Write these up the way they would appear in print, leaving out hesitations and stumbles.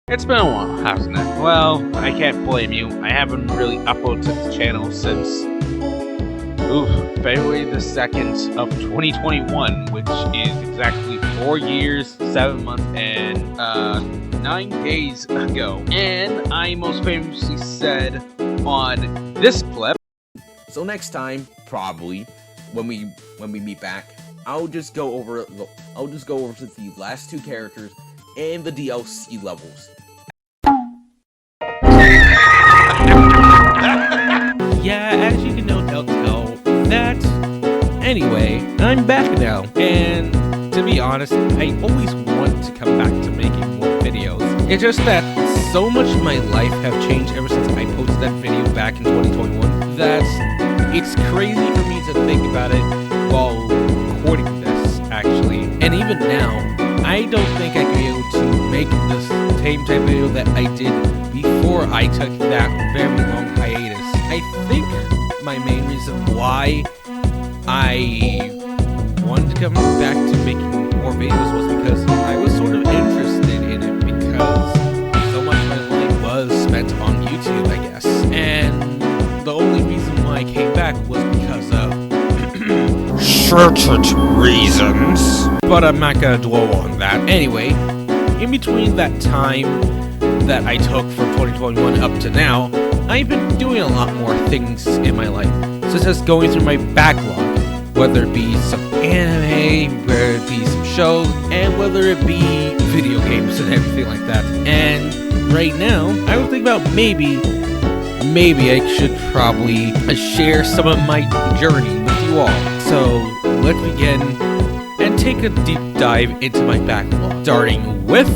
It's been a while, hasn't it? Well, I can't blame you. I haven't really uploaded to the channel since February the 2nd of 2021, which is exactly 4 years, 7 months, and 9 days ago. And I most famously said on this clip, so next time, probably when we meet back, I'll just go over the last 2 characters and the DLC levels. Yeah, as you can tell that. Anyway, I'm back now, and to be honest, I always want to come back to making more videos. It's just that so much of my life have changed ever since I posted that video back in 2021 that it's crazy for me to think about it while recording this, actually. And even now, I don't think I could be able to make the same type of video that I did before I took that very long hiatus. I think my main reason why I wanted to come back to making more videos was because I was sort of interested in it because so much of my life was spent on YouTube, I guess. And the only reason why I came back was because of certain reasons. But I'm not gonna dwell on that. Anyway, in between that time that I took from 2021 up to now, I've been doing a lot more things in my life, such as going through my backlog, whether it be some anime, whether it be some shows, and whether it be video games and everything like that. And right now, I was thinking about maybe I should probably share some of my journey with you all. So let's begin and take a deep dive into my backlog, starting with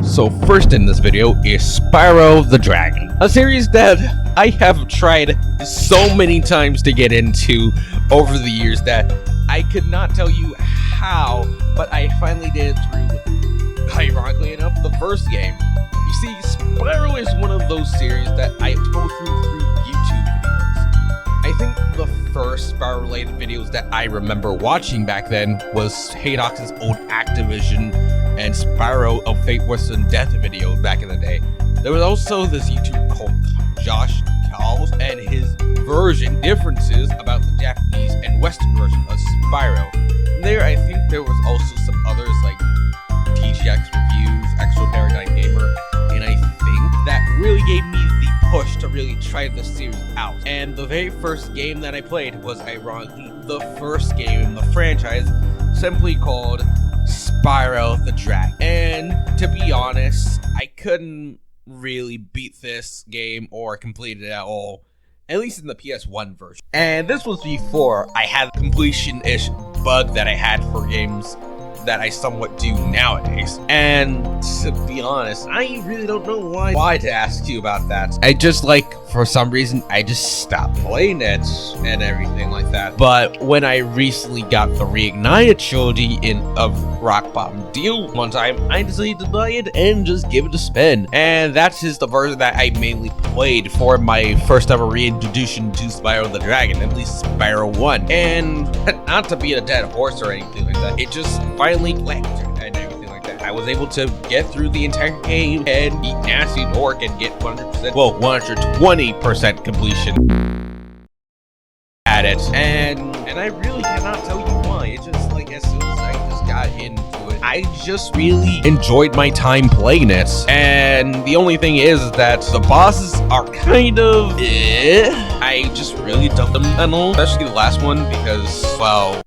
So first in this video is Spyro the Dragon, a series that I have tried so many times to get into over the years that I could not tell you how, but I finally did it through, ironically enough, the first game. You see, Spyro is one of those series that I go through YouTube videos. I think the first Spyro related videos that I remember watching back then was Haydox's old Activision and Spyro of Fate Worse Than Death video back in the day. There was also this YouTuber called Josh Calls and his version differences about the Japanese and Western version of Spyro. From there, I think there was also some others like TGX Reviews, Extra Paradigm Gamer, and I think that really gave me the push to really try this series out. And the very first game that I played was ironically the first game in the franchise, simply called Spyro the Dragon. And to be honest, I couldn't really beat this game or complete it at all, at least in the PS1 version. And this was before I had the completion-ish bug that I had for games that I somewhat do nowadays. And to be honest, I really don't know why to ask you about that. I just for some reason, I just stopped playing it and everything like that. But when I recently got the Reignited trilogy of Rock Bottom Deal one time, I decided to buy it and just give it a spin. And that is the version that I mainly played for my first ever reintroduction to Spyro the Dragon, at least Spyro 1. And not to beat a dead horse or anything like that, it just finally clicked and everything like that. I was able to get through the entire game and beat Nasty Nork and get 100%, well, 120% completion at it. And I really cannot tell you why. It's just as soon as I just got into it, I just really enjoyed my time playing it. And the only thing is that the bosses are kind of I just really dumped them and all, especially the last one because, well,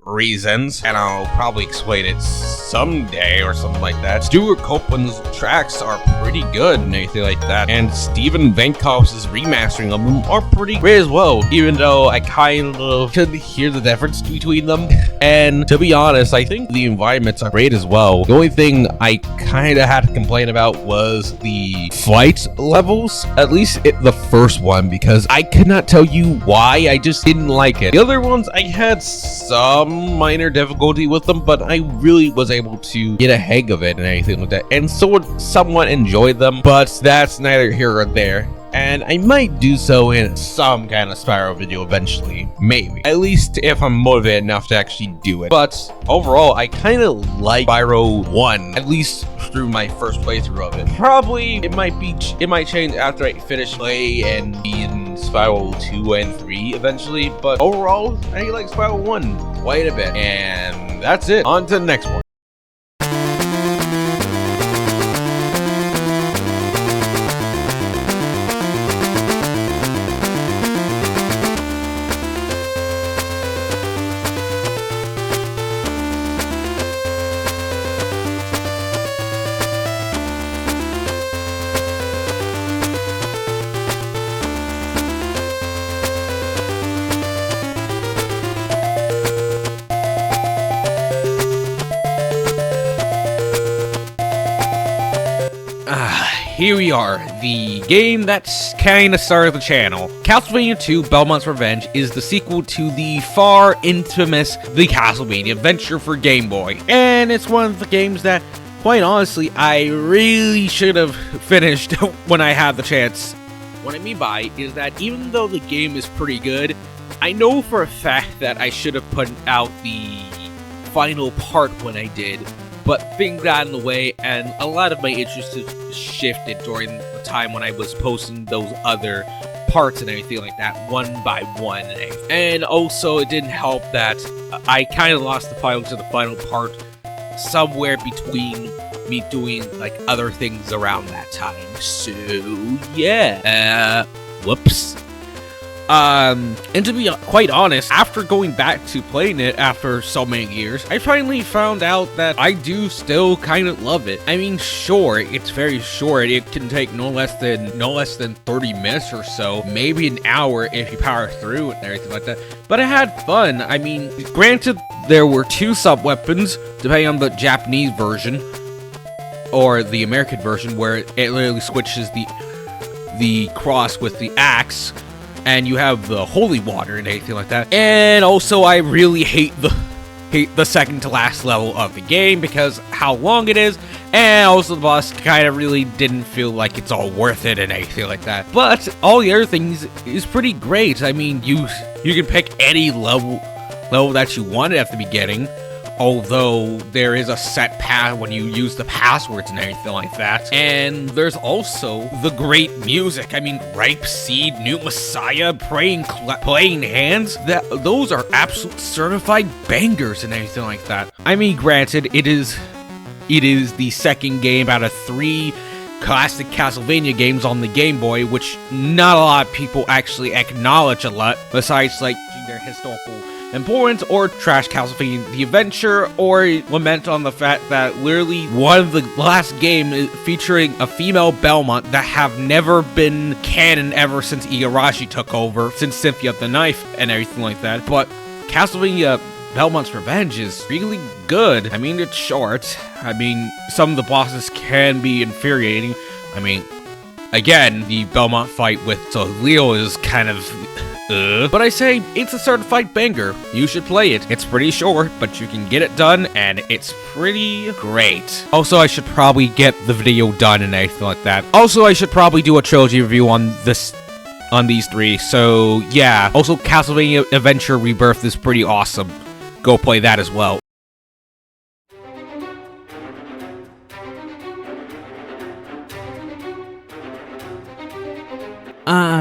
reasons, and I'll probably explain it someday or something like that. Stuart Copeland's tracks are pretty good and anything like that, and Steven Venkoff's remastering of them are pretty great as well, even though I kind of could hear the difference between them. And to be honest, I think the environments are great as well. The only thing I kind of had to complain about was the flight levels, at least the first one, because I could not tell you why, I just didn't like it. The other ones, I had some minor difficulty with them, but I really was able to get a hang of it and anything like that, and somewhat enjoyed them, but that's neither here or there. And I might do so in some kind of Spyro video eventually, maybe. At least if I'm motivated enough to actually do it. But overall, I kind of like Spyro 1, at least through my first playthrough of it. Probably it might change after I finish play and be in Spyro 2 and 3 eventually. But overall, I like Spyro 1 quite a bit. And that's it. On to the next one. Here we are, the game that's kind of started the channel. Castlevania 2 Belmont's Revenge is the sequel to the far infamous The Castlevania Adventure for Game Boy. And it's one of the games that, quite honestly, I really should have finished when I had the chance. What I mean by is that even though the game is pretty good, I know for a fact that I should have put out the final part when I did. But things got in the way, and a lot of my interest shifted during the time when I was posting those other parts and everything like that, one by one. And also, it didn't help that I kind of lost the file to the final part somewhere between me doing, like, other things around that time. So, yeah. Whoops. And to be quite honest, after going back to playing it after so many years, I finally found out that I do still kind of love it. I mean, sure, it's very short. It can take no less than 30 minutes or so, maybe an hour if you power through and everything like that. But I had fun. I mean, granted, there were 2 sub-weapons, depending on the Japanese version, or the American version, where it literally switches the cross with the axe, and you have the holy water and anything like that. And also, I really hate the second to last level of the game because how long it is, and also the boss kind of really didn't feel like it's all worth it and anything like that. But all the other things is pretty great. I mean, you can pick any level that you wanted at the beginning, although there is a set path when you use the passwords and everything like that. And there's also the great music. I mean, Ripe Seed, New Messiah, Playing Hands, those are absolute certified bangers and everything like that. I mean, granted, it is the second game out of 3 classic Castlevania games on the Game Boy, which not a lot of people actually acknowledge a lot, besides like their historical importance, or trash Castlevania The Adventure, or lament on the fact that literally one of the last game featuring a female Belmont that have never been canon ever since Igarashi took over, since Cynthia the Knife and everything like that. But Castlevania Belmont's Revenge is really good. I mean, it's short. I mean, some of the bosses can be infuriating. I mean, again, the Belmont fight with Leo is kind of but I say, it's a certified banger. You should play it. It's pretty short, but you can get it done, and it's pretty great. Also, I should probably get the video done and everything like that. Also, I should probably do a trilogy review on these 3, so yeah. Also, Castlevania Adventure Rebirth is pretty awesome. Go play that as well.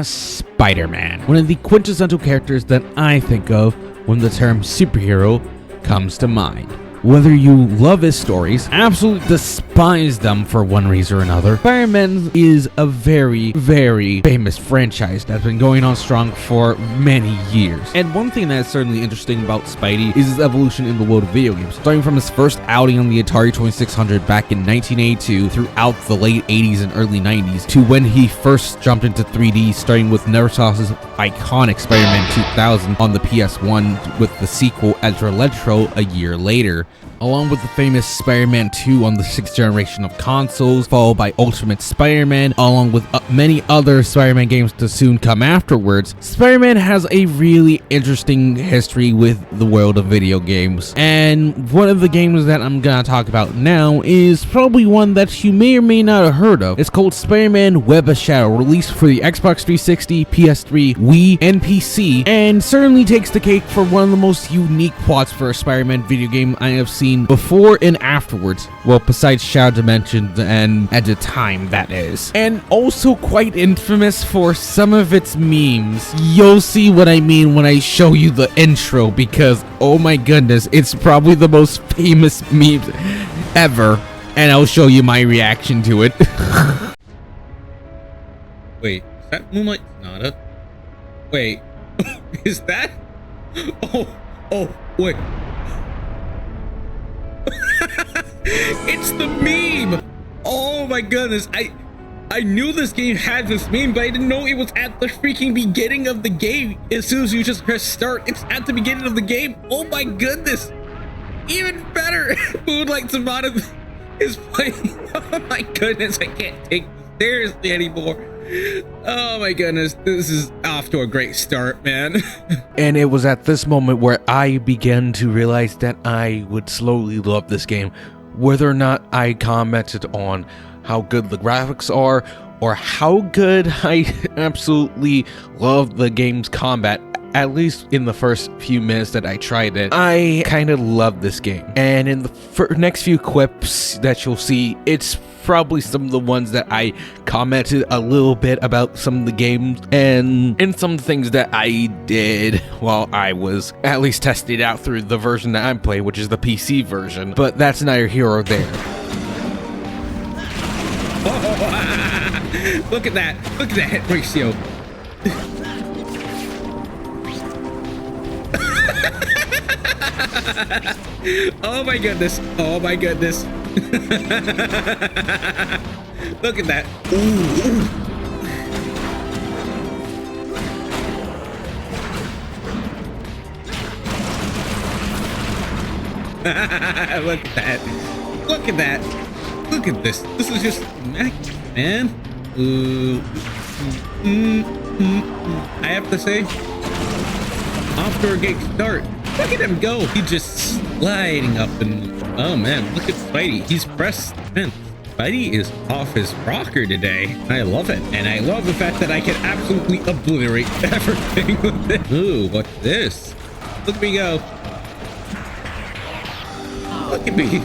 Spider-Man. One of the quintessential characters that I think of when the term superhero comes to mind. Whether you love his stories, absolutely despise them for one reason or another, Spider-Man is a very, very famous franchise that's been going on strong for many years. And one thing that's certainly interesting about Spidey is his evolution in the world of video games, starting from his first outing on the Atari 2600 back in 1982 throughout the late 80s and early 90s, to when he first jumped into 3D, starting with Neversoft's iconic Spider-Man 2000 on the PS1 with the sequel Edge Electro a year later, along with the famous Spider-Man 2 on the 6th generation of consoles, followed by Ultimate Spider-Man, along with many other Spider-Man games to soon come afterwards. Spider-Man has a really interesting history with the world of video games, and one of the games that I'm gonna talk about now is probably one that you may or may not have heard of. It's called Spider-Man Web of Shadow, released for the Xbox 360, PS3, Wii, and PC, and certainly takes the cake for one of the most unique plots for a Spider-Man video game I have seen before and afterwards. Well, besides Shadow Dimensions and at the time, that is. And also quite infamous for some of its memes. You'll see what I mean when I show you the intro, because oh my goodness, it's probably the most famous memes ever, and I'll show you my reaction to it. Wait, is that Moonlight Sonata? Wait, is that? Oh, wait. It's the meme! Oh my goodness, I knew this game had this meme, but I didn't know it was at the freaking beginning of the game. As soon as you just press start, it's at the beginning of the game. Oh my goodness! Even better! Moonlight Sonata is playing. Oh my goodness, I can't take this seriously anymore. Oh my goodness, this is off to a great start, man. And it was at this moment where I began to realize that I would slowly love this game, whether or not I commented on how good the graphics are or how good I absolutely love the game's combat. At least in the first few minutes that I tried it, I kind of love this game. And in the next few clips that you'll see, it's probably some of the ones that I commented a little bit about some of the games and some things that I did while I was at least testing it out through the version that I'm playing, which is the PC version. But that's neither here or there. Oh, look at that hit ratio. Oh my goodness. Oh my goodness. Look at that. Ooh. Look at that. Look at that. Look at this. This is just immaculate, man. I have to say, off to a great start. Look at him go. He's just sliding up and oh man, look at Spidey. He's pressed. Man, Spidey is off his rocker today. I love it. And I love the fact that I can absolutely obliterate everything with it. Ooh, what's this? Look at me go. Look at me.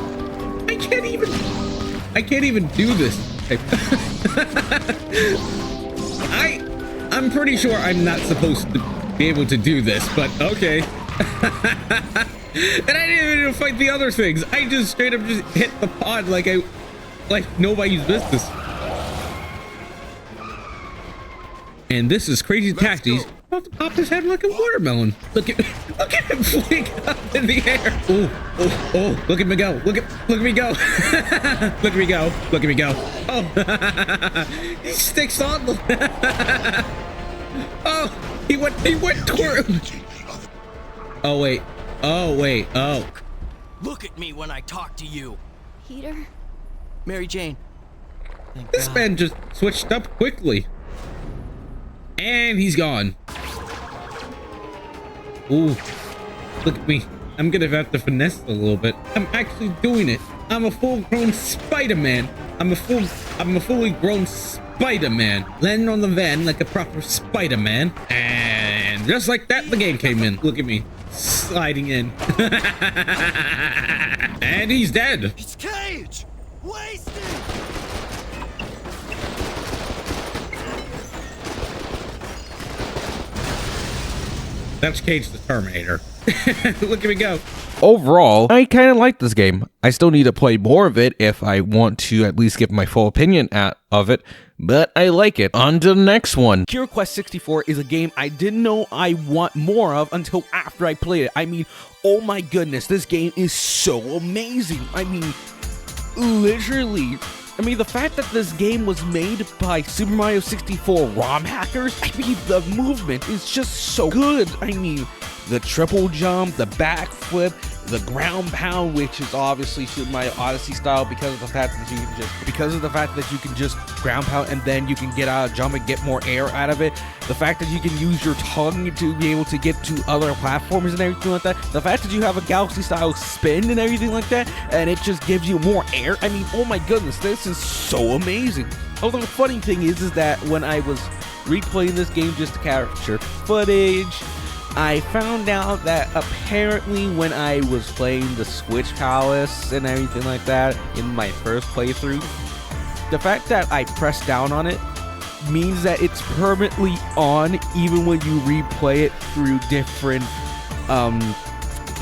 I can't even do this. I'm pretty sure I'm not supposed to be able to do this, but okay. And I didn't even fight the other things. I just straight up just hit the pod like nobody's business. And this is Crazy Taxi's about to pop his head like a watermelon. Look at him fling up in the air. Oh, look at me go. Look at me go. Look at me go. Look at me go. Oh, he sticks on the oh, he went toward him. Oh wait. Oh. Look at me when I talk to you. Peter? Mary Jane. Thank This God. man just switched up quickly. And he's gone. Ooh. Look at me. I'm gonna have to finesse a little bit. I'm actually doing it. I'm a full-grown Spider-Man. I'm a fully grown Spider-Man. Landing on the van like a proper Spider-Man. And just like that, the game came in. Look at me. Sliding in. And he's dead. It's Cage! Wasted! That's Cage the Terminator. Look at me go. Overall, I kind of like this game. I still need to play more of it if I want to at least give my full opinion of it, but I like it. On to the next one. Cure Quest 64 is a game I didn't know I want more of until after I played it. I mean, oh my goodness, this game is so amazing. I mean, literally. I mean, the fact that this game was made by Super Mario 64 ROM hackers, I mean, the movement is just so good. I mean, the triple jump, the backflip, the ground pound, which is obviously Super Mario Odyssey style because of the fact that you can just ground pound and then you can get out of jump and get more air out of it. The fact that you can use your tongue to be able to get to other platforms and everything like that. The fact that you have a galaxy style spin and everything like that, and it just gives you more air. I mean, oh my goodness, this is so amazing. Although the funny thing is that when I was replaying this game just to capture footage, I found out that apparently when I was playing the Switch Palace and everything like that in my first playthrough, the fact that I pressed down on it means that it's permanently on even when you replay it through different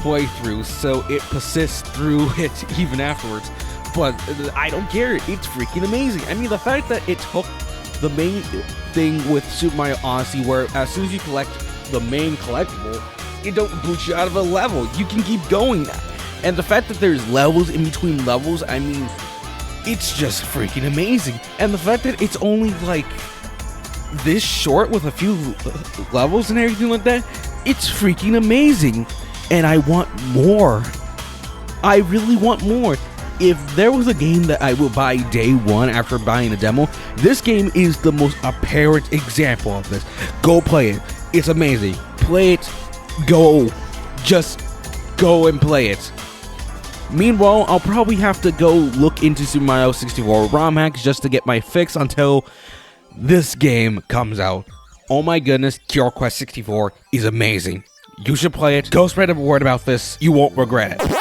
playthroughs, so it persists through it even afterwards. But I don't care, it's freaking amazing. I mean, the fact that it took the main thing with Super Mario Odyssey, where as soon as you collect the main collectible, it don't boot you out of a level. You can keep going. And the fact that there's levels in between levels, I mean, it's just freaking amazing. And the fact that it's only like this short with a few levels and everything like that, it's freaking amazing. And I want more. I really want more. If there was a game that I would buy day one after buying a demo, this game is the most apparent example of this. Go play it. It's amazing. Play it. Go. Just go and play it. Meanwhile, I'll probably have to go look into Super Mario 64 ROM hacks just to get my fix until this game comes out. Oh my goodness, Cure Quest 64 is amazing. You should play it. Go spread a word about this. You won't regret it.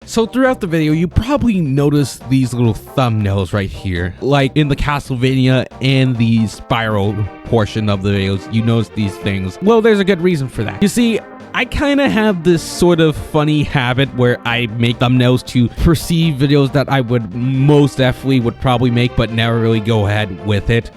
So throughout the video, you probably noticed these little thumbnails right here. Like in the Castlevania and the Spyro portion of the videos, you notice these things. Well, there's a good reason for that. You see, I kind of have this sort of funny habit where I make thumbnails to perceive videos that I would most definitely would probably make, but never really go ahead with it.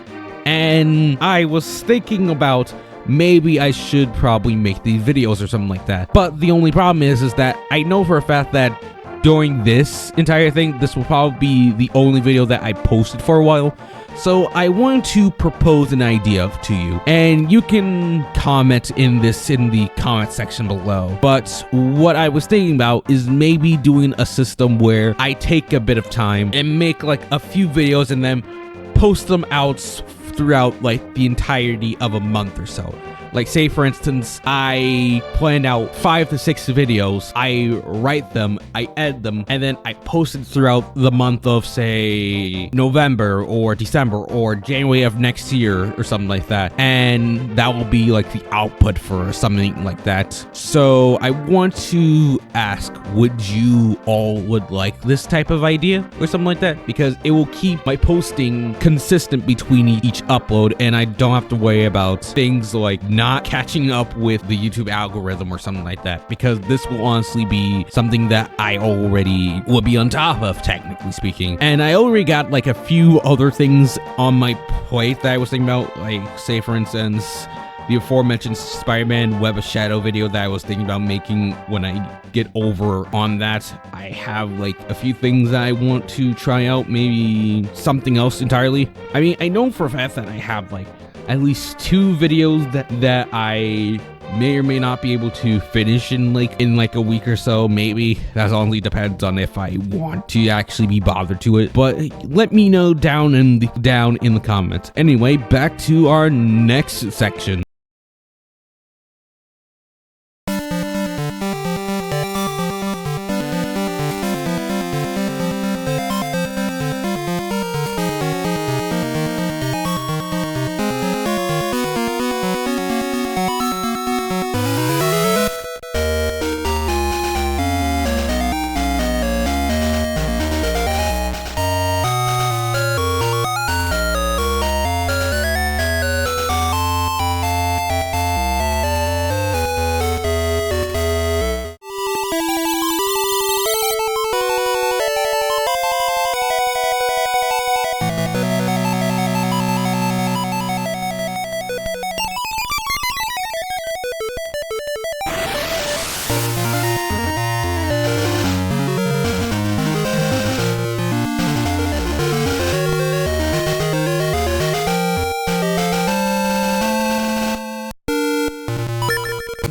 And I was thinking about maybe I should probably make these videos or something like that. But the only problem is that I know for a fact that during this entire thing, this will probably be the only video that I posted for a while. So I want to propose an idea to you, and you can comment in the comment section below. But what I was thinking about is maybe doing a system where I take a bit of time and make like a few videos and then post them out throughout like the entirety of a month or so. Like, say for instance, I planned out 5 to 6 videos, I write them, I edit them, and then I post it throughout the month of, say, November or December or January of next year or something like that. And that will be like the output for something like that. So I want to ask, would you all would like this type of idea or something like that? Because it will keep my posting consistent between each upload, and I don't have to worry about things like not catching up with the YouTube algorithm or something like that, because this will honestly be something that I already will be on top of, technically speaking. And I already got like a few other things on my plate that I was thinking about, like, say for instance, the aforementioned Spider-Man Web of Shadow video that I was thinking about making when I get over on that. I have like a few things that I want to try out, maybe something else entirely. I mean, I know for a fact that I have like at least 2 videos that I may or may not be able to finish in like a week or so. Maybe that only depends on if I want to actually be bothered to it, but let me know down in the comments. Anyway, back to our next section.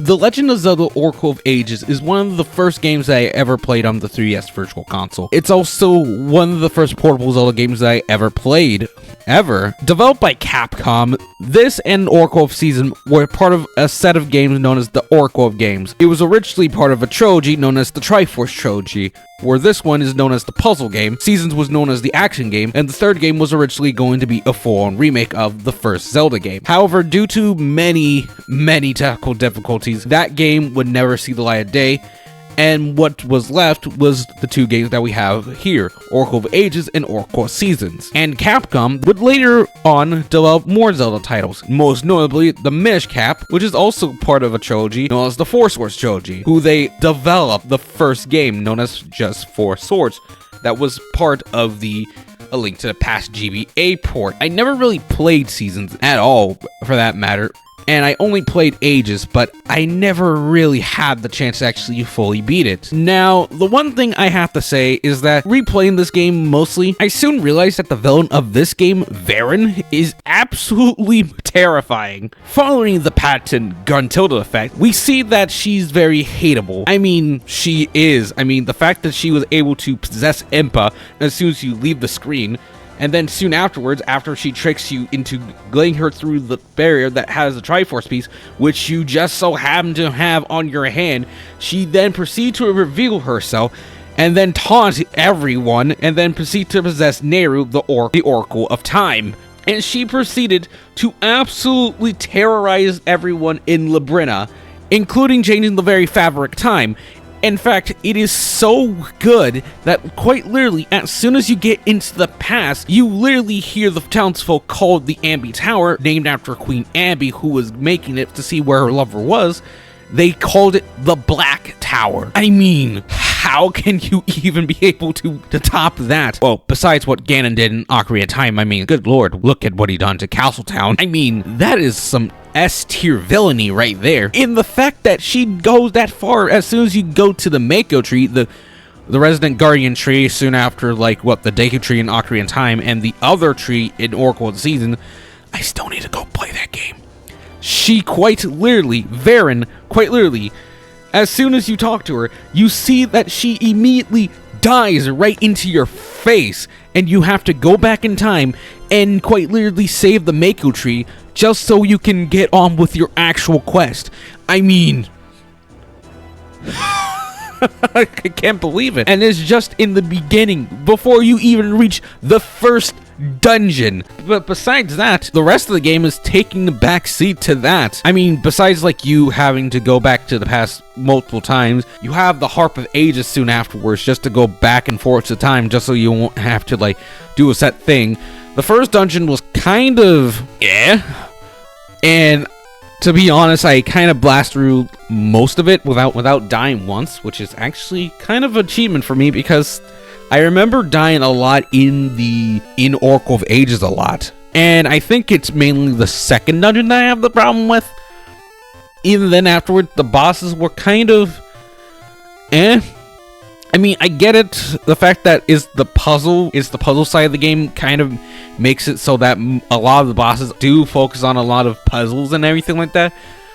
The Legend of Zelda Oracle of Ages is one of the first games that I ever played on the 3DS Virtual Console. It's also one of the first portable Zelda games that I ever played, ever. Developed by Capcom, this and Oracle of Season were part of a set of games known as the Oracle of Games. It was originally part of a trilogy known as the Triforce Trilogy, where this one is known as the puzzle game, Seasons was known as the action game, and the third game was originally going to be a full-on remake of the first Zelda game. However, due to many technical difficulties, that game would never see the light of day, and what was left was the two games that we have here, Oracle of Ages and Oracle of Seasons. And Capcom would later on develop more Zelda titles, most notably the Minish Cap, which is also part of a trilogy known as the Four Swords Trilogy, who they developed the first game known as just Four Swords, that was part of the A Link to the Past GBA port. I never really played Seasons at all, for that matter, and I only played Ages, but I never really had the chance to actually fully beat it. Now, the one thing I have to say is that replaying this game mostly, I soon realized that the villain of this game, Varen, is absolutely terrifying. Following the patent Guntilda effect, we see that she's very hateable. I mean, she is. I mean, the fact that she was able to possess Impa as soon as you leave the screen, and then soon afterwards, after she tricks you into letting her through the barrier that has the Triforce piece, which you just so happen to have on your hand, she then proceeds to reveal herself, and then taunt everyone, and then proceed to possess Nehru, the Oracle of Time. And she proceeded to absolutely terrorize everyone in Labrina, including changing the very fabric of time. In fact, it is so good that quite literally, as soon as you get into the past, you literally hear the townsfolk call the Ambi Tower, named after Queen Ambi, who was making it to see where her lover was. They called it the Black Tower. I mean, how can you even be able to top that? Well, besides what Ganon did in Ocarina of Time, I mean, good lord, look at what he done to Castletown. I mean, that is some S-tier villainy right there. In the fact that she goes that far as soon as you go to the Mako tree, the Resident Guardian tree, soon after, like, what, the Deku tree in Ocarina of Time, and the other tree in Oracle of the Season, I still need to go play that game. She quite literally, Varen, quite literally, as soon as you talk to her, you see that she immediately dies right into your face, and you have to go back in time and quite literally save the Mako tree just so you can get on with your actual quest. I mean, I can't believe it. And it's just in the beginning, before you even reach the first dungeon. But besides that, the rest of the game is taking the back seat to that. I mean, besides like you having to go back to the past multiple times, you have the Harp of Ages soon afterwards just to go back and forth to time, just so you won't have to like do a set thing. The first dungeon was kind of and to be honest, I kind of blast through most of it without dying once, which is actually kind of an achievement for me because I remember dying a lot in Oracle of Ages a lot. And I think it's mainly the second dungeon that I have the problem with. Even then afterward, the bosses were kind of I mean, I get it. The fact that the puzzle side of the game kind of makes it so that a lot of the bosses do focus on a lot of puzzles and everything like that.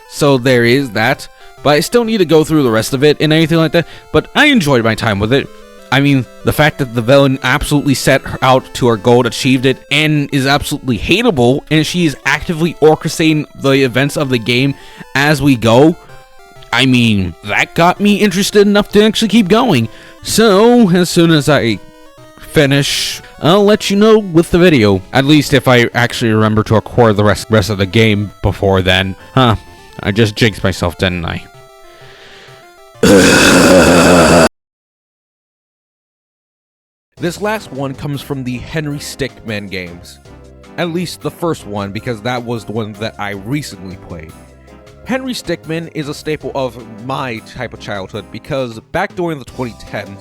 So there is that. But I still need to go through the rest of it and everything like that. But I enjoyed my time with it. I mean, the fact that the villain absolutely set her out to her goal, achieved it, and is absolutely hateable, and she is actively orchestrating the events of the game as we go. I mean, that got me interested enough to actually keep going. So, as soon as I finish, I'll let you know with the video. At least if I actually remember to record the rest of the game before then. Huh, I just jinxed myself, didn't I? This last one comes from the Henry Stickmin games. At least the first one, because that was the one that I recently played. Henry Stickmin is a staple of my type of childhood because back during the 2010s,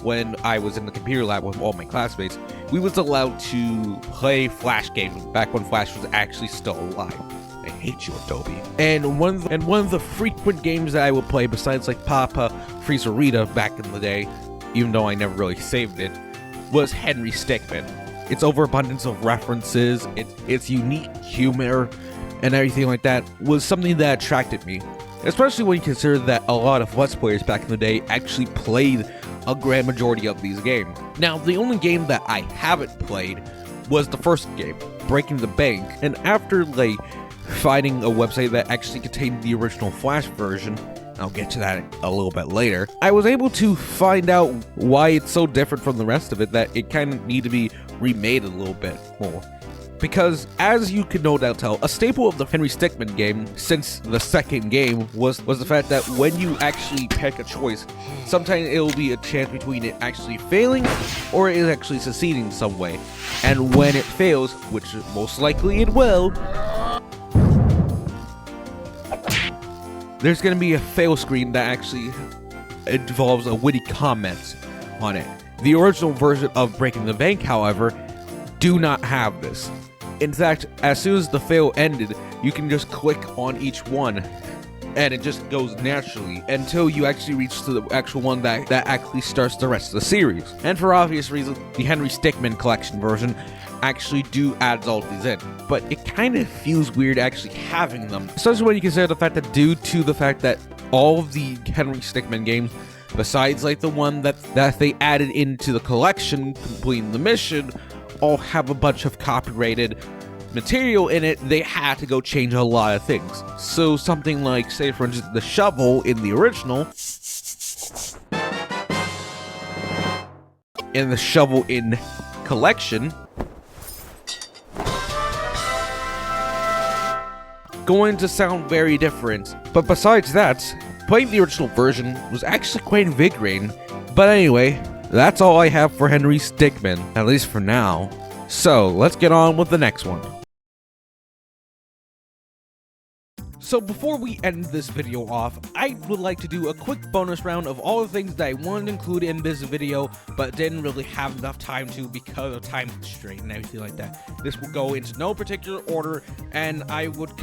when I was in the computer lab with all my classmates, we was allowed to play Flash games back when Flash was actually still alive. I hate you, Adobe. And one of the frequent games that I would play, besides like Papa, Freezer Rita back in the day, even though I never really saved it, was Henry Stickmin. Its overabundance of references, its unique humor, and everything like that was something that attracted me. especially when you consider that a lot of Let's Players back in the day actually played a grand majority of these games. Now, the only game that I haven't played was the first game, Breaking the Bank, and after like finding a website that actually contained the original Flash version, I'll get to that a little bit later, I was able to find out why it's so different from the rest of it that it kind of need to be remade a little bit more. Because, as you can no doubt tell, a staple of the Henry Stickmin game since the second game was the fact that when you actually pick a choice, sometimes it'll be a chance between it actually failing or it actually succeeding in some way. And when it fails, which most likely it will, there's going to be a fail screen that actually involves a witty comment on it. The original version of Breaking the Bank, however, do not have this. In fact, as soon as the fail ended, you can just click on each one and it just goes naturally until you actually reach to the actual one that actually starts the rest of the series. And for obvious reasons, the Henry Stickmin collection version actually do add all these in, but it kind of feels weird actually having them, especially when you consider the fact that due to the fact that all of the Henry Stickmin games, besides like the one that they added into the collection completing the mission, all have a bunch of copyrighted material in it, they had to go change a lot of things. So something like, say for instance, the shovel in the original, and the shovel in collection, going to sound very different. But besides that, playing the original version was actually quite invigorating. But anyway, that's all I have for Henry Stickmin, at least for now. So, let's get on with the next one. So before we end this video off, I would like to do a quick bonus round of all the things that I wanted to include in this video, but didn't really have enough time to because of time constraint and everything like that. This will go into no particular order, and I would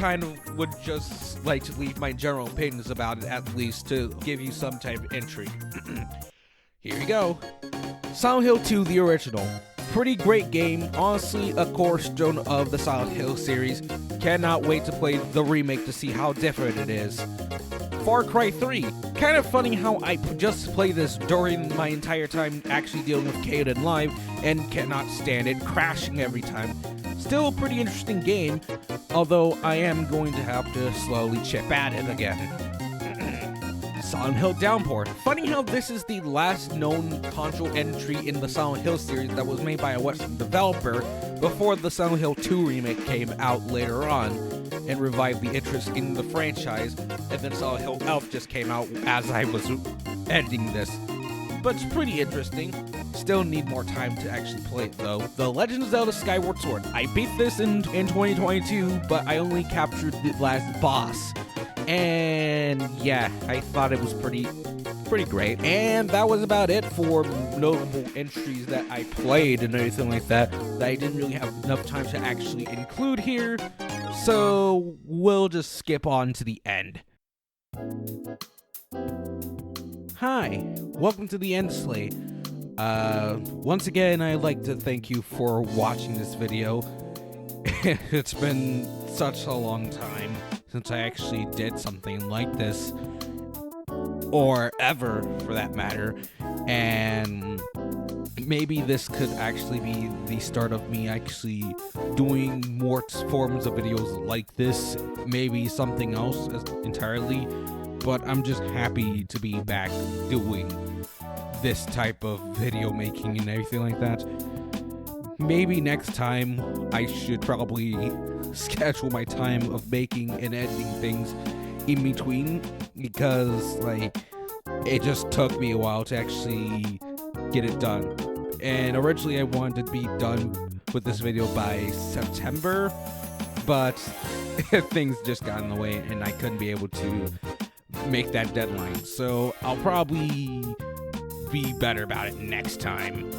just like to leave my general opinions about it at least to give you some type of entry. Here you go. Silent Hill 2, the original. Pretty great game, honestly a cornerstone of the Silent Hill series. Cannot wait to play the remake to see how different it is. Far Cry 3. Kind of funny how I just played this during my entire time actually dealing with Kayden Live and cannot stand it, crashing every time. Still a pretty interesting game, although I am going to have to slowly chip at it again. Silent Hill Downpour. Funny how this is the last known console entry in the Silent Hill series that was made by a Western developer before the Silent Hill 2 remake came out later on and revived the interest in the franchise, and then Silent Hill Elf just came out as I was ending this. But it's pretty interesting. Still need more time to actually play it though. The Legend of Zelda Skyward Sword. I beat this in 2022, but I only captured the last boss. And yeah, I thought it was pretty great. And that was about it for notable entries that I played and everything like that I didn't really have enough time to actually include here. So we'll just skip on to the end. Hi, welcome to the End Slate. Once again, I'd like to thank you for watching this video. It's been such a long time since I actually did something like this, or ever for that matter, and maybe this could actually be the start of me actually doing more forms of videos like this, maybe something else entirely, but I'm just happy to be back doing this type of video making and everything like that. Maybe next time I should probably schedule my time of making and editing things in between, because like it just took me a while to actually get it done. And originally I wanted to be done with this video by September, but things just got in the way and I couldn't be able to make that deadline. So I'll probably be better about it next time.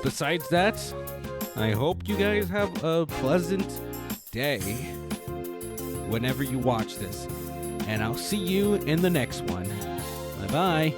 Besides that, I hope you guys have a pleasant day whenever you watch this, and I'll see you in the next one. Bye-bye.